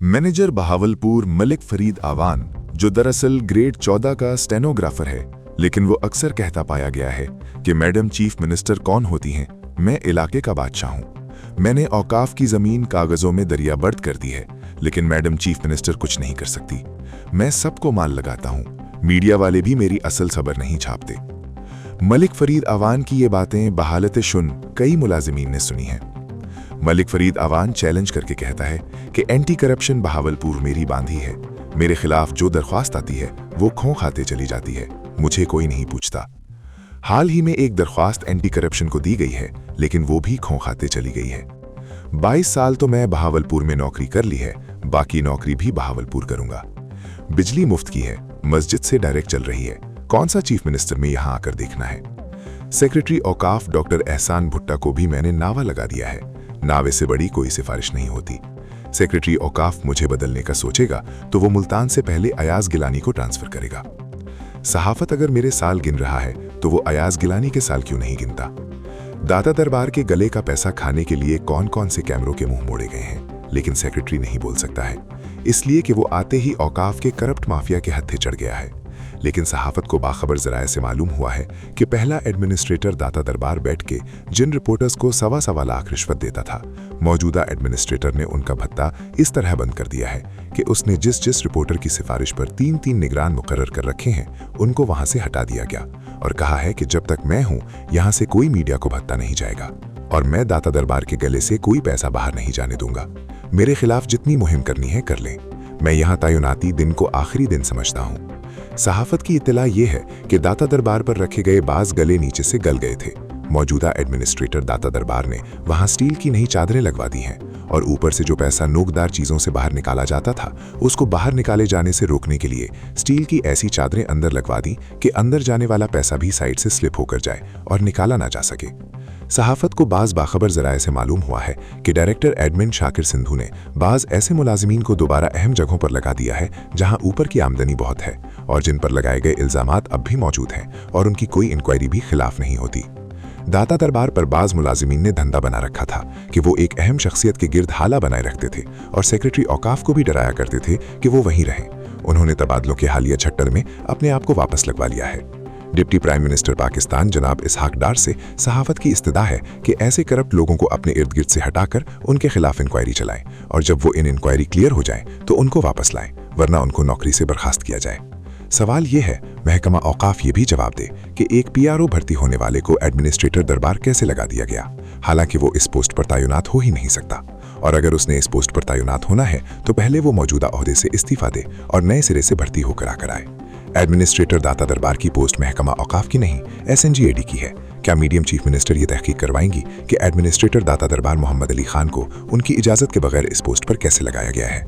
Manager Bahawalpur Malik Farid आवान, जो दरअसल grade 14 का स्टेनोग्राफर है, लेकिन वो अक्सर कहता पाया गया है कि मैडम चीफ मिनिस्टर कौन होती हैं, मैं इलाके का बादशाह हूं। मैंने औकाफ की जमीन कागजों में दरियाबर्द कर दी है, लेकिन मैडम चीफ मिनिस्टर कुछ नहीं कर सकती। मैं सबको माल लगाता हूं, मीडिया वाले भी मेरी असल खबर नहीं छापते। मलिक फरीद आवान की ये बातें बहालत शुन कई मुलाजिमीन ने सुनी हैं। मलिक फरीद आवान चैलेंज करके कहता है कि एंटी करप्शन बहावलपुर मेरी बांधी है। मेरे खिलाफ जो दरख्वास्त आती है वो खों खाते चली जाती है, मुझे कोई नहीं पूछता। हाल ही में एक दरख्वास्त एंटी करप्शन को दी गई है, लेकिन वो भी खों खाते चली गई है। 22 साल तो मैं बहावलपुर में नौकरी कर ली है, बाकी नौकरी भी बहावलपुर करूंगा। बिजली मुफ्त की है, मस्जिद से डायरेक्ट चल रही है, कौन सा चीफ मिनिस्टर में यहां आकर देखना है। सेक्रेटरी औकाफ डॉक्टर एहसान भुट्टा को भी मैंने नावा लगा दिया है। नावे से बड़ी कोई सिफारिश नहीं होती। सेक्रेटरी औकाफ मुझे बदलने का सोचेगा तो वो मुल्तान से पहले अयाज गिलानी को ट्रांसफर करेगा। सहाफत अगर मेरे साल गिन रहा है तो वो अयाज गिलानी के साल क्यों नहीं गिनता। दाता दरबार के गले का पैसा खाने के लिए कौन कौन से कैमरों के मुंह मोड़े गए हैं, लेकिन सेक्रेटरी नहीं बोल सकता है, इसलिए कि वो आते ही औकाफ के करप्ट माफिया के हत्थे चढ़ गया है। लेकिन सहाफत को बाखबर जराये से मालूम हुआ है कि पहला एडमिनिस्ट्रेटर दाता दरबार बैठ के जिन रिपोर्टर्स को सवा लाख रिश्वत देता था, मौजूदा एडमिनिस्ट्रेटर ने उनका भत्ता इस तरह बंद कर दिया है कि उसने जिस रिपोर्टर की सिफारिश पर 3-3 निगरान मुकर्रर कर रखे हैं, उनको वहां से हटा दिया गया और कहा है कि जब तक मैं हूं यहां से कोई मीडिया को भत्ता नहीं जाएगा और मैं दाता दरबार के गले से कोई पैसा बाहर नहीं जाने दूंगा। मेरे खिलाफ जितनी मुहिम करनी है कर लें। मैं यहाँ तैनाती दिन को आखिरी दिन समझता हूँ। सहाफत की इत्तला ये है कि दाता दरबार पर रखे गए बाज गले नीचे से गल गए थे। मौजूदा एडमिनिस्ट्रेटर दाता दरबार ने वहां स्टील की नई चादरें लगवा दी हैं और ऊपर से जो पैसा नोकदार चीजों से बाहर निकाला जाता था, उसको बाहर निकाले जाने से रोकने के लिए स्टील की ऐसी चादरें अंदर लगवा दी कि अंदर जाने वाला पैसा भी साइड से स्लिप होकर जाए और निकाला ना जा सके। सहाफत को बाज बाखबर जराये से मालूम हुआ है कि डायरेक्टर एडमिन शाकिर सिंधु ने बाज ऐसे मुलाजिमीन को दोबारा अहम जगहों पर लगा दिया है जहां ऊपर की आमदनी बहुत है और जिन पर लगाए गए इल्जामात अब भी मौजूद हैं और उनकी कोई इंक्वायरी भी खिलाफ नहीं होती। दाता दरबार पर बाज मुलाजिमीन ने धंधा बना रखा था कि वो एक अहम शख्सियत के गिर्द हाला बनाए रखते थे और सेक्रेटरी औकाफ को भी डराया करते थे कि वो वहीं रहें। उन्होंने तबादलों के हालिया छट्टर में अपने आप को वापस लगवा लिया है। डिप्टी प्राइम मिनिस्टर पाकिस्तान जनाब इसहाक डार से सहाफत की इस्तदा है कि ऐसे करप्ट लोगों को अपने इर्द गिर्द से हटाकर उनके खिलाफ इंक्वायरी चलाएं और जब वो इन इंक्वायरी क्लियर हो जाए तो उनको वापस लाएं, वरना उनको नौकरी से बर्खास्त किया जाए। सवाल ये है, महकमा औकाफ ये भी जवाब दे कि एक PRO भर्ती होने वाले को एडमिनिस्ट्रेटर दरबार कैसे लगा दिया गया, हालांकि वो इस पोस्ट पर तैनात हो ही नहीं सकता। और अगर उसने इस पोस्ट पर तैनात होना है तो पहले वो मौजूदा ओहदे से इस्तीफा दे और नए सिरे से भर्ती होकर आकर आए। एडमिनिस्ट्रेटर दाता दरबार की पोस्ट महकमा औकाफ की नहीं, SNGAD की है। क्या मीडियम चीफ मिनिस्टर ये तहकीक करवाएंगी कि एडमिनिस्ट्रेटर दाता दरबार मोहम्मद अली खान को उनकी इजाजत के बगैर इस पोस्ट पर कैसे लगाया गया है।